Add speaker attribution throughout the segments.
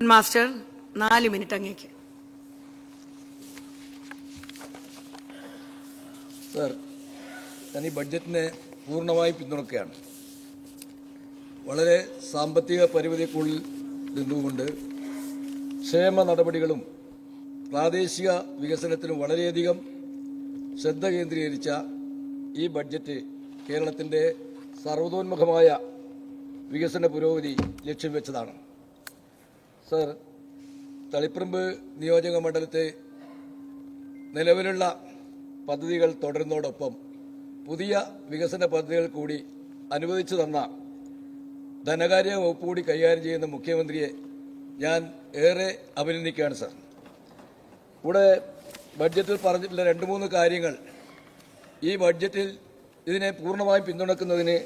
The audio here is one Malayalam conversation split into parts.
Speaker 1: മാസ്റ്റർ 4 മിനിറ്റ് അങ്ങേക്ക്.
Speaker 2: സർ, ഞാൻ ഈ ബഡ്ജറ്റിനെ പൂർണ്ണമായി പിന്തുണയ്ക്കുകയാണ്. വളരെ സാമ്പത്തിക പരിമിതിക്കുള്ളിൽ നിന്നുകൊണ്ട് ക്ഷേമ നടപടികളും പ്രാദേശിക വികസനത്തിനും വളരെയധികം ശ്രദ്ധ കേന്ദ്രീകരിച്ച ഈ ബഡ്ജറ്റ് കേരളത്തിന്റെ സർവ്വതോന്മുഖമായ വികസന പുരോഗതി ലക്ഷ്യം വെച്ചതാണ്. സർ, തളിപ്പറമ്പ് നിയോജക മണ്ഡലത്തെ നിലവിലുള്ള പദ്ധതികൾ തുടരുന്നതോടൊപ്പം പുതിയ വികസന പദ്ധതികൾ കൂടി അനുവദിച്ചു തന്ന ധനകാര്യ വകുപ്പ് കൂടി കൈകാര്യം ചെയ്യുന്ന മുഖ്യമന്ത്രിയെ ഞാൻ ഏറെ അഭിനന്ദിക്കുകയാണ്. സർ, ഇവിടെ ബഡ്ജറ്റിൽ പറഞ്ഞിട്ടുള്ള 2-3 കാര്യങ്ങൾ ഈ ബഡ്ജറ്റിൽ ഇതിനെ പൂർണ്ണമായും പിന്തുണക്കുന്നതിന്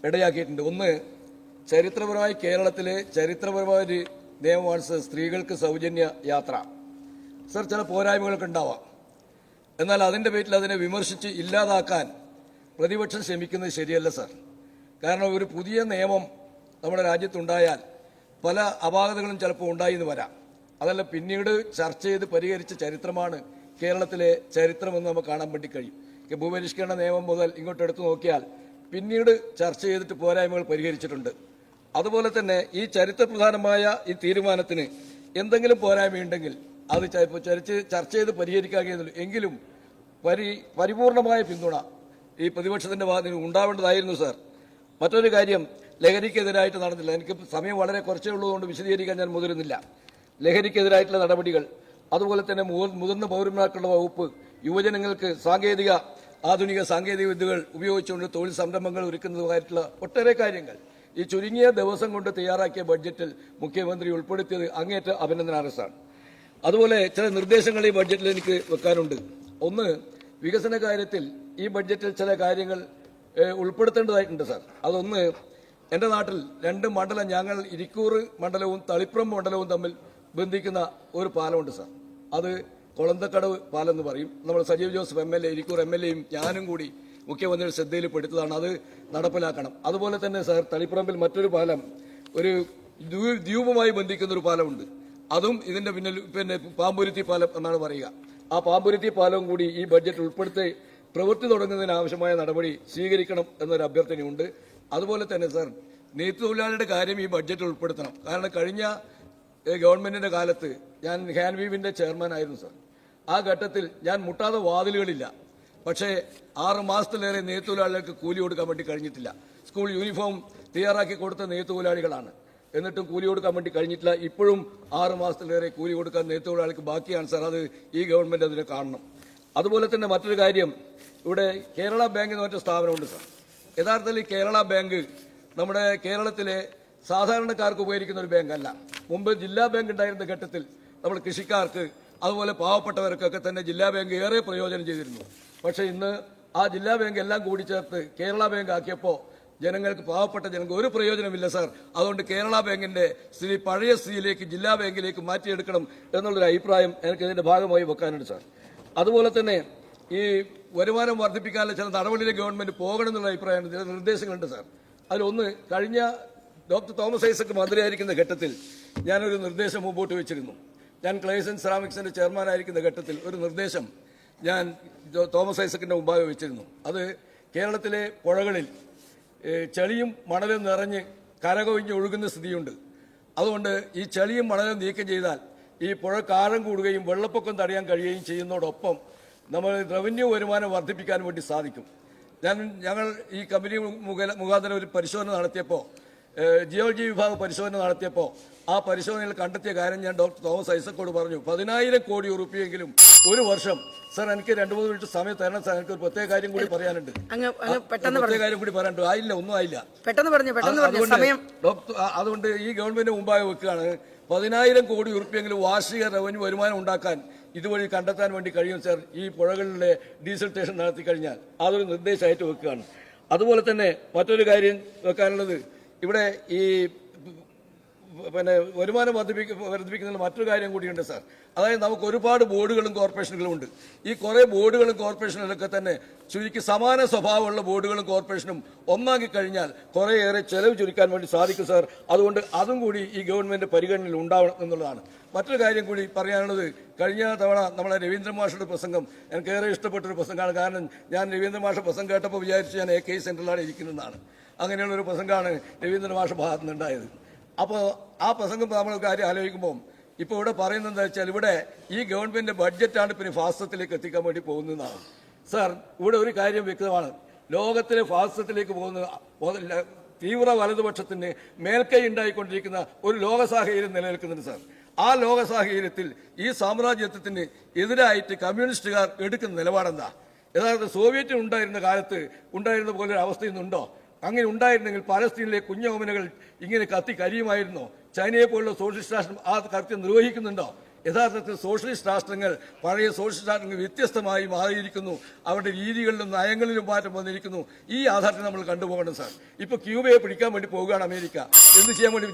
Speaker 2: ഇടയാക്കിയിട്ടുണ്ട്. ഒന്ന്, ചരിത്രപരമായി കേരളത്തിലെ ചരിത്രപരമായ ഒരു നിയമമാണ് സർ സ്ത്രീകൾക്ക് സൗജന്യ യാത്ര. സർ, ചില പോരായ്മകളൊക്കെ ഉണ്ടാവാം. എന്നാൽ അതിൻ്റെ പേരിൽ അതിനെ വിമർശിച്ച് ഇല്ലാതാക്കാൻ പ്രതിപക്ഷം ശ്രമിക്കുന്നത് ശരിയല്ല സർ. കാരണം ഒരു പുതിയ നിയമം നമ്മുടെ രാജ്യത്തുണ്ടായാൽ പല അപാകതകളും ചിലപ്പോൾ ഉണ്ടായി എന്ന് വരാം. അതല്ല, പിന്നീട് ചർച്ച ചെയ്ത് പരിഹരിച്ച ചരിത്രമാണ് കേരളത്തിലെ ചരിത്രമെന്ന് നമുക്ക് കാണാൻ വേണ്ടി കഴിയും. ഭൂപരിഷ്കരണ നിയമം മുതൽ ഇങ്ങോട്ട് എടുത്തു നോക്കിയാൽ പിന്നീട് ചർച്ച ചെയ്തിട്ട് പോരായ്മകൾ പരിഹരിച്ചിട്ടുണ്ട്. അതുപോലെ തന്നെ ഈ ചരിത്രപ്രധാനമായ ഈ തീരുമാനത്തിന് എന്തെങ്കിലും പോരായ്മയുണ്ടെങ്കിൽ അത് ചർച്ച ചെയ്ത് പരിഹരിക്കാവുന്നതുള്ളൂ. എങ്കിലും പരിപൂർണമായ പിന്തുണ ഈ പ്രതിപക്ഷത്തിന്റെ ഭാഗത്ത് ഉണ്ടാവേണ്ടതായിരുന്നു സർ. മറ്റൊരു കാര്യം, ലഹരിക്കെതിരായിട്ട് നടന്നില്ല. എനിക്ക് സമയം വളരെ കുറച്ചേ ഉള്ളതുകൊണ്ട് വിശദീകരിക്കാൻ ഞാൻ മുതിരുന്നില്ല. ലഹരിക്കെതിരായിട്ടുള്ള നടപടികൾ, അതുപോലെ തന്നെ മുതിർന്ന പൗരന്മാർക്കുള്ള വകുപ്പ്, യുവജനങ്ങൾക്ക് ആധുനിക സാങ്കേതിക വിദ്യകൾ ഉപയോഗിച്ചുകൊണ്ട് തൊഴിൽ സംരംഭങ്ങൾ ഒരുക്കുന്നതുമായിട്ടുള്ള ഒട്ടേറെ കാര്യങ്ങൾ ഈ ചുരുങ്ങിയ ദിവസം കൊണ്ട് തയ്യാറാക്കിയ ബഡ്ജറ്റിൽ മുഖ്യമന്ത്രി ഉൾപ്പെടുത്തിയത് അങ്ങേയറ്റ അഭിനന്ദനാർഹമാണ്. അതുപോലെ ചില നിർദ്ദേശങ്ങൾ ഈ ബഡ്ജറ്റിൽ എനിക്ക് വെക്കാനുണ്ട്. ഒന്ന്, വികസന കാര്യത്തിൽ ഈ ബഡ്ജറ്റിൽ ചില കാര്യങ്ങൾ ഉൾപ്പെടുത്തേണ്ടതായിട്ടുണ്ട് സാർ. അതൊന്ന്, എൻ്റെ നാട്ടിൽ 2 മണ്ഡലം, ഞങ്ങൾ ഇരിക്കൂർ മണ്ഡലവും തളിപ്പറമ്പ് മണ്ഡലവും തമ്മിൽ ബന്ധിക്കുന്ന ഒരു പാലമുണ്ട് സാർ. അത് കൊളന്തക്കടവ് പാലം എന്ന് പറയും. നമ്മൾ സജീവ് ജോസഫ് MLA, ഇരിക്കൂർ MLAയും ഞാനും കൂടി മുഖ്യമന്ത്രിയുടെ ശ്രദ്ധയിൽപ്പെടുത്തതാണ്. അത് നടപ്പിലാക്കണം. അതുപോലെ തന്നെ സാർ, തളിപ്പറമ്പിൽ മറ്റൊരു പാലം, ഒരു ദ്വീപുമായി ബന്ധിക്കുന്ന ഒരു പാലമുണ്ട്. അതും ഇതിന്റെ പിന്നെ പാമ്പുരുത്തി പാലം എന്നാണ് പറയുക. ആ പാമ്പുരുത്തി പാലവും കൂടി ഈ ബഡ്ജറ്റ് ഉൾപ്പെടുത്തി പ്രവൃത്തി തുടങ്ങുന്നതിന് ആവശ്യമായ നടപടി സ്വീകരിക്കണം എന്നൊരു അഭ്യർത്ഥനയുണ്ട്. അതുപോലെ തന്നെ സാർ, നെയ്ത്തൊഴിലാളിയുടെ കാര്യം ഈ ബഡ്ജറ്റിൽ ഉൾപ്പെടുത്തണം. കാരണം കഴിഞ്ഞ ഗവൺമെന്റിന്റെ കാലത്ത് ഞാൻ ഹാൻവീവിന്റെ ചെയർമാൻ ആയിരുന്നു സാർ. ആ ഘട്ടത്തിൽ ഞാൻ മുട്ടാതെ വാതിലുകളില്ല. പക്ഷേ 6 മാസത്തിലേറെ നെയ്ത്തൊഴിലാളികൾക്ക് കൂലി കൊടുക്കാൻ വേണ്ടി കഴിഞ്ഞിട്ടില്ല. സ്കൂൾ യൂണിഫോം തയ്യാറാക്കി കൊടുത്ത നെയ്ത്തൊഴിലാളികളാണ്. എന്നിട്ടും കൂലി കൊടുക്കാൻ വേണ്ടി കഴിഞ്ഞിട്ടില്ല. ഇപ്പോഴും 6 മാസത്തിലേറെ കൂലി കൊടുക്കാൻ നെയ്ത്തൊഴിലാളികൾക്ക് ബാക്കിയാണ് സാർ. അത് ഈ ഗവൺമെന്റ് അതിനെ കാണണം. അതുപോലെ തന്നെ മറ്റൊരു കാര്യം, ഇവിടെ കേരള ബാങ്ക് എന്ന് പറഞ്ഞ സ്ഥാപനമുണ്ട് സാർ. യഥാർത്ഥത്തിൽ കേരള ബാങ്ക് നമ്മുടെ കേരളത്തിലെ സാധാരണക്കാർക്ക് ഉപകരിക്കുന്ന ഒരു ബാങ്കല്ല. മുമ്പ് ജില്ലാ ബാങ്ക് ഉണ്ടായിരുന്ന ഘട്ടത്തിൽ നമ്മൾ കൃഷിക്കാർക്ക് അതുപോലെ പാവപ്പെട്ടവർക്കൊക്കെ തന്നെ ജില്ലാ ബാങ്ക് ഏറെ പ്രയോജനം ചെയ്തിരുന്നു. പക്ഷേ ഇന്ന് ആ ജില്ലാ ബാങ്ക് എല്ലാം കൂടി ചേർത്ത് കേരള ബാങ്ക് ആക്കിയപ്പോൾ ജനങ്ങൾക്ക്, പാവപ്പെട്ട ജനങ്ങൾക്ക് ഒരു പ്രയോജനമില്ല സാർ. അതുകൊണ്ട് കേരള ബാങ്കിന്റെ സ്ഥിതി പഴയ സ്ഥിതിയിലേക്ക്, ജില്ലാ ബാങ്കിലേക്ക് മാറ്റിയെടുക്കണം എന്നുള്ളൊരു അഭിപ്രായം എനിക്ക് ഇതിന്റെ ഭാഗമായി വെക്കാനുണ്ട് സാർ. അതുപോലെ തന്നെ ഈ വരുമാനം വർദ്ധിപ്പിക്കാനുള്ള ചില നടപടിയിലേക്ക് ഗവൺമെന്റ് പോകണം എന്നുള്ള അഭിപ്രായം, ചില നിർദ്ദേശങ്ങളുണ്ട് സാർ. അതിലൊന്ന്, കഴിഞ്ഞ ഡോക്ടർ തോമസ് ഐസക് മന്ത്രിയായിരിക്കുന്ന ഘട്ടത്തിൽ ഞാനൊരു നിർദ്ദേശം മുമ്പോട്ട് വെച്ചിരുന്നു. ഞാൻ ക്ലേസൻ സെറാമിക്സിന്റെ ചെയർമാനായിരിക്കുന്ന ഘട്ടത്തിൽ ഒരു നിർദ്ദേശം ഞാൻ തോമസ് ഐസക്കിന്റെ മുമ്പാകെ വെച്ചിരുന്നു. അത് കേരളത്തിലെ പുഴകളിൽ ചെളിയും മണലും നിറഞ്ഞ് കരകവിഞ്ഞ് ഒഴുകുന്ന സ്ഥിതിയുണ്ട്. അതുകൊണ്ട് ഈ ചെളിയും മണലും നീക്കം ചെയ്താൽ ഈ പുഴക്ക് ആഴം കൂടുകയും വെള്ളപ്പൊക്കം തടയാൻ കഴിയുകയും ചെയ്യുന്നതോടൊപ്പം നമ്മൾ റവന്യൂ വരുമാനം വർദ്ധിപ്പിക്കാൻ വേണ്ടി സാധിക്കും. ഞങ്ങൾ ഈ കമ്പനി മുഖാന്തരം ഒരു പരിശോധന നടത്തിയപ്പോൾ, ജിയോളജി വിഭാഗം പരിശോധന നടത്തിയപ്പോൾ ആ പരിശോധനയിൽ കണ്ടെത്തിയ കാര്യം ഞാൻ ഡോക്ടർ തോമസ് ഐസക്കോട് പറഞ്ഞു. 10,000 കോടി രൂപയെങ്കിലും ഒരു വർഷം. സാർ, എനിക്ക് 2-3 മിനിറ്റ് സമയം തരണം സാർ. എനിക്ക് ഒരു പ്രത്യേക കാര്യം കൂടി പറയാനുണ്ട്. പ്രത്യേക കാര്യം കൂടി പറയാനുണ്ട്. ആയില്ല, ഒന്നും ആയില്ല. അതുകൊണ്ട് ഈ ഗവൺമെന്റ് മുമ്പാകെ വെക്കുകയാണ്, 10,000 കോടി രൂപയെങ്കിലും വാർഷിക റവന്യൂ വരുമാനം ഉണ്ടാക്കാൻ ഇതുവഴി കണ്ടെത്താൻ വേണ്ടി കഴിയും സാർ. ഈ പുഴകളിലെ ഡീസൽട്ടേഷൻ നടത്തി കഴിഞ്ഞാൽ അതൊരു നിർദ്ദേശമായിട്ട് വെക്കുകയാണ്. അതുപോലെ തന്നെ മറ്റൊരു കാര്യം വെക്കാനുള്ളത്, ഇവിടെ ഈ പിന്നെ വരുമാനം വർദ്ധിപ്പിക്കുന്നതിൽ മറ്റൊരു കാര്യം കൂടിയുണ്ട് സാർ. അതായത് നമുക്ക് ഒരുപാട് ബോർഡുകളും കോർപ്പറേഷനുകളും ഉണ്ട്. ഈ കുറേ ബോർഡുകളും കോർപ്പറേഷനുകളൊക്കെ തന്നെ ചുരുക്കി സമാന സ്വഭാവമുള്ള ബോർഡുകളും കോർപ്പറേഷനും ഒന്നാക്കി കഴിഞ്ഞാൽ കുറേയേറെ ചെലവ് ചുരുക്കാൻ വേണ്ടി സാധിക്കും സാർ. അതുകൊണ്ട് അതും കൂടി ഈ ഗവൺമെന്റ് പരിഗണനയിൽ ഉണ്ടാവണം എന്നുള്ളതാണ്. മറ്റൊരു കാര്യം കൂടി പറയാനുള്ളത്, കഴിഞ്ഞ തവണ നമ്മളെ രവീന്ദ്രൻ മാഷയുടെ പ്രസംഗം എനിക്കേറെ ഇഷ്ടപ്പെട്ടൊരു പ്രസംഗമാണ്. കാരണം ഞാൻ രവീന്ദ്രൻ മാഷ പ്രസംഗം കേട്ടപ്പോൾ വിചാരിച്ചു ഞാൻ AK സെന്ററിലാണ് ഇരിക്കുന്നതാണ്. അങ്ങനെയുള്ളൊരു പ്രസംഗമാണ് രവീന്ദ്രൻ മാഷ ഭാഗത്തു നിന്നുണ്ടായത്. അപ്പോൾ ആ പ്രസംഗം നമ്മൾ കാര്യം ആലോചിക്കുമ്പോൾ ഇപ്പോൾ ഇവിടെ പറയുന്നത് എന്താ വെച്ചാൽ, ഇവിടെ ഈ ഗവൺമെന്റ് ബഡ്ജറ്റാണ് പിന്നെ ഫാസിസത്തിലേക്ക് എത്തിക്കാൻ വേണ്ടി പോകുന്നതാണ് സാർ. ഇവിടെ ഒരു കാര്യം വ്യക്തമാണ്, ലോകത്തിലെ ഫാസിസത്തിലേക്ക് പോകുന്ന തീവ്ര വലതുപക്ഷത്തിന് മേൽക്കൈ ഉണ്ടായിക്കൊണ്ടിരിക്കുന്ന ഒരു ലോക സാഹചര്യം നിലനിൽക്കുന്നുണ്ട് സാർ. ആ ലോക സാഹചര്യത്തിൽ ഈ സാമ്രാജ്യത്വത്തിന് എതിരായിട്ട് കമ്മ്യൂണിസ്റ്റുകാർ എടുക്കുന്ന നിലപാടെന്താ? യഥാർത്ഥ സോവിയറ്റ് ഉണ്ടായിരുന്ന കാലത്ത് ഉണ്ടായിരുന്ന പോലെ ഒരു അവസ്ഥ ഇന്നുണ്ടോ? അങ്ങനെ ഉണ്ടായിരുന്നെങ്കിൽ പാലസ്തീനിലെ കുഞ്ഞോമനകൾ ഇങ്ങനെ കത്തി കരിയുമായിരുന്നോ? ചൈനയെ പോലുള്ള സോഷ്യലിസ്റ്റ് രാഷ്ട്രം ആ കൃത്യം നിർവഹിക്കുന്നുണ്ടോ? യഥാർത്ഥത്തിൽ സോഷ്യലിസ്റ്റ് രാഷ്ട്രങ്ങൾ പഴയ സോഷ്യലിസ്റ്റ് രാഷ്ട്രങ്ങൾ വ്യത്യസ്തമായി മാറിയിരിക്കുന്നു. അവരുടെ രീതികളിലും നയങ്ങളിലും മാറ്റം വന്നിരിക്കുന്നു. ഈ യാഥാർത്ഥ്യം നമ്മൾ കണ്ടുപോകണം സാർ. ഇപ്പൊ ക്യൂബയെ പിടിക്കാൻ വേണ്ടി പോവുകയാണ് അമേരിക്ക. എന്ത് ചെയ്യാൻ വേണ്ടി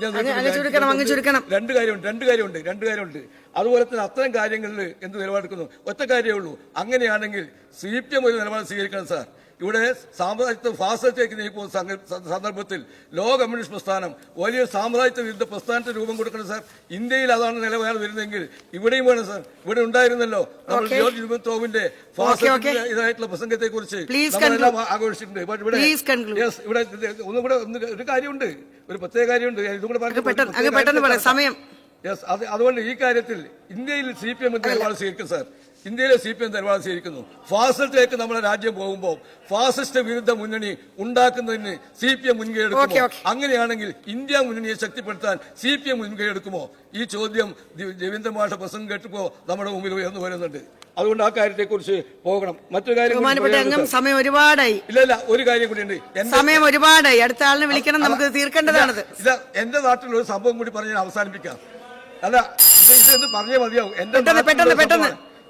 Speaker 2: രണ്ട് കാര്യമുണ്ട്. അതുപോലെ തന്നെ അത്തരം കാര്യങ്ങളിൽ എന്ത് നിലപാടെടുക്കുന്നു? ഒറ്റ കാര്യമേ ഉള്ളൂ. അങ്ങനെയാണെങ്കിൽ CPM ഒരു നിലപാട് സ്വീകരിക്കണം സാർ. ഇവിടെ സാമ്രാജ്യത്വ ഫാസിസത്തിലേക്ക് നീക്കുന്ന സന്ദർഭത്തിൽ ലോക കമ്മ്യൂണിസ്റ്റ് പ്രസ്ഥാനം വലിയ സാമ്രാജ്യത്വ വിരുദ്ധ പ്രസ്ഥാനത്തിന് രൂപം കൊടുക്കണം സാർ. ഇന്ത്യയിൽ അതാണ് നിലപാട് വരുന്നതെങ്കിൽ ഇവിടെയും വേണം സാർ. ഇവിടെ ഉണ്ടായിരുന്നല്ലോ നമ്മൾ ജോർജ് ലുമത്തോവിന്റെ ഫാസിസത്തിന്റെ ഇതായിട്ടുള്ള പ്രസംഗത്തെ കുറിച്ച് നമ്മളെല്ലാം ആഘോഷിച്ചിട്ടുണ്ട്. ഇവിടെ ഒന്നുകൂടെ ഒരു കാര്യമുണ്ട്, ഒരു പ്രത്യേക കാര്യമുണ്ട്. ഇതും കൂടെ പറഞ്ഞു. അതുകൊണ്ട് ഈ കാര്യത്തിൽ ഇന്ത്യയിൽ CPM നിലപാട് സ്വീകരിക്കും സാർ. ഇന്ത്യയിലെ CPM നിലപാട് സ്വീകരിക്കുന്നു. ഫാസിസത്തിലേക്ക് നമ്മുടെ രാജ്യം പോകുമ്പോൾ ഫാസിസ്റ്റ് വിരുദ്ധ മുന്നണി ഉണ്ടാക്കുന്നതിന് CPM മുൻകൈ എടുക്കുമോ? അങ്ങനെയാണെങ്കിൽ ഇന്ത്യ മുന്നണിയെ ശക്തിപ്പെടുത്താൻ CPM മുൻകൈ എടുക്കുമോ? ഈ ചോദ്യം രവീന്ദ്രൻ മാഷ പ്രസംഗം കേട്ടപ്പോ നമ്മുടെ മുമ്പിൽ ഉയർന്നു വരുന്നുണ്ട്. അതുകൊണ്ട് ആ കാര്യത്തെ കുറിച്ച് പോകണം. മറ്റൊരു കാര്യം,
Speaker 1: സമയം ഒരുപാടായി.
Speaker 2: ഇല്ല, ഒരു കാര്യം കൂടിയുണ്ട്.
Speaker 1: സമയം ഒരുപാടായി. അടുത്ത ആളിനെ വിളിക്കണം, നമുക്ക് തീർക്കേണ്ടതാണ്.
Speaker 2: എന്റെ നാട്ടിൽ ഒരു സംഭവം കൂടി പറഞ്ഞ് അവസാനിപ്പിക്കാം. അല്ല, ഇത് പറഞ്ഞേ മതിയാവും.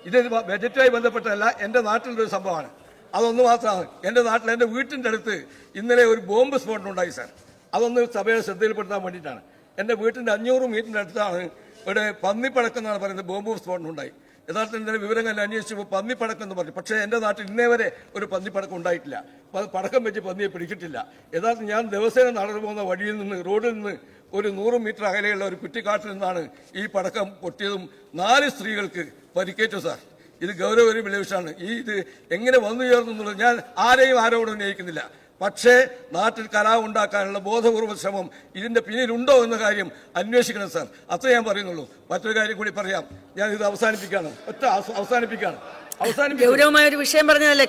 Speaker 2: ഇത് ബജറ്റുമായി ബന്ധപ്പെട്ടതല്ല, എന്റെ നാട്ടിലൊരു സംഭവമാണ്. അതൊന്ന് മാത്രമാണ്. എന്റെ നാട്ടിൽ എന്റെ വീട്ടിന്റെ അടുത്ത് ഇന്നലെ ഒരു ബോംബ് സ്ഫോടനം ഉണ്ടായി സാർ. അതൊന്ന് സഭയുടെ ശ്രദ്ധയിൽപ്പെടുത്താൻ വേണ്ടിയിട്ടാണ്. എന്റെ വീട്ടിന്റെ 500 മീറ്ററിന്റെ അടുത്താണ് ഇവിടെ പന്നിപ്പടക്കം എന്നാണ് പറയുന്നത് ബോംബ് സ്ഫോടനം ഉണ്ടായി. യഥാർത്ഥത്തിൽ ഇന്നലെ വിവരങ്ങൾ അന്വേഷിച്ചപ്പോൾ പന്നിപ്പടക്കം എന്ന് പറഞ്ഞു. പക്ഷേ എന്റെ നാട്ടിൽ ഇന്നേ വരെ ഒരു പന്നിപ്പടക്കം ഉണ്ടായിട്ടില്ല. പടക്കം വെച്ച് പന്നിയെ പിടിച്ചിട്ടില്ല. യഥാർത്ഥത്തിൽ ഞാൻ ദിവസേന നടന്നു പോകുന്ന വഴിയിൽ നിന്ന്, റോഡിൽ നിന്ന് ഒരു 100 മീറ്റർ അകലെയുള്ള ഒരു കുറ്റിക്കാട്ടിൽ നിന്നാണ് ഈ പടക്കം പൊട്ടിയതും 4 സ്ത്രീകൾക്ക് പരിക്കേറ്റു സാർ. ഇത് ഗൗരവകരമായ വിഷയമാണ്. ഇത് എങ്ങനെ വന്നു ചേർന്നു എന്നുള്ളത് ഞാൻ ആരെയും ആരോടും ഉന്നയിക്കുന്നില്ല. പക്ഷേ നാട്ടിൽ കലാപം ഉണ്ടാക്കാനുള്ള ബോധപൂർവ്വ ശ്രമം ഇതിന്റെ പിന്നിലുണ്ടോ എന്ന കാര്യം അന്വേഷിക്കണം സാർ. അത്ര ഞാൻ പറയുന്നുള്ളൂ. മറ്റൊരു കാര്യം കൂടി പറയാം. ഞാൻ ഇത് അവസാനിപ്പിക്കുകയാണ്.
Speaker 1: ഗൗരവമായ ഒരു വിഷയം പറഞ്ഞതല്ലേ,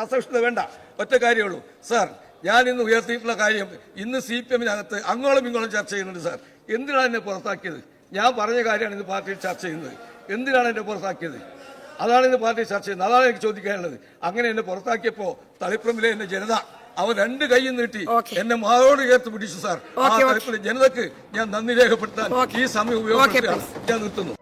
Speaker 2: അസഹിഷ്ണുത വേണ്ട. ഒറ്റ കാര്യമുള്ളൂ സാർ. ഞാൻ ഇന്ന് ഉയർത്തിയിട്ടുള്ള കാര്യം, ഇന്ന് CPM-നകത്ത് അങ്ങോളം ഇങ്ങോളം ചർച്ച ചെയ്യുന്നുണ്ട് സാർ. എന്തിനാണ് എന്നെ പുറത്താക്കിയത്? ഞാൻ പറഞ്ഞ കാര്യമാണ് ഇന്ന് പാർട്ടിയിൽ ചർച്ച ചെയ്യുന്നത്. എന്തിനാണ് എന്നെ പുറത്താക്കിയത്? അതാണ് ഇന്ന് പാർട്ടി ചർച്ച ചെയ്യുന്നത്. അതാണ് എനിക്ക് ചോദിക്കാനുള്ളത്. അങ്ങനെ എന്നെ പുറത്താക്കിയപ്പോ തളിപ്പറമ്പിലെ എന്റെ ജനത അവർ 2 കൈയും നീട്ടി എന്നെ മാറോട് ചേർത്ത് പിടിച്ചു സാർ. ആ തളിപ്പറമ്പിലെ ജനതക്ക് ഞാൻ നന്ദി രേഖപ്പെടുത്താൻ ഈ സമയം ഉപയോഗപ്പെടുത്തുകയാണ്. ഞാൻ നിർത്തുന്നു.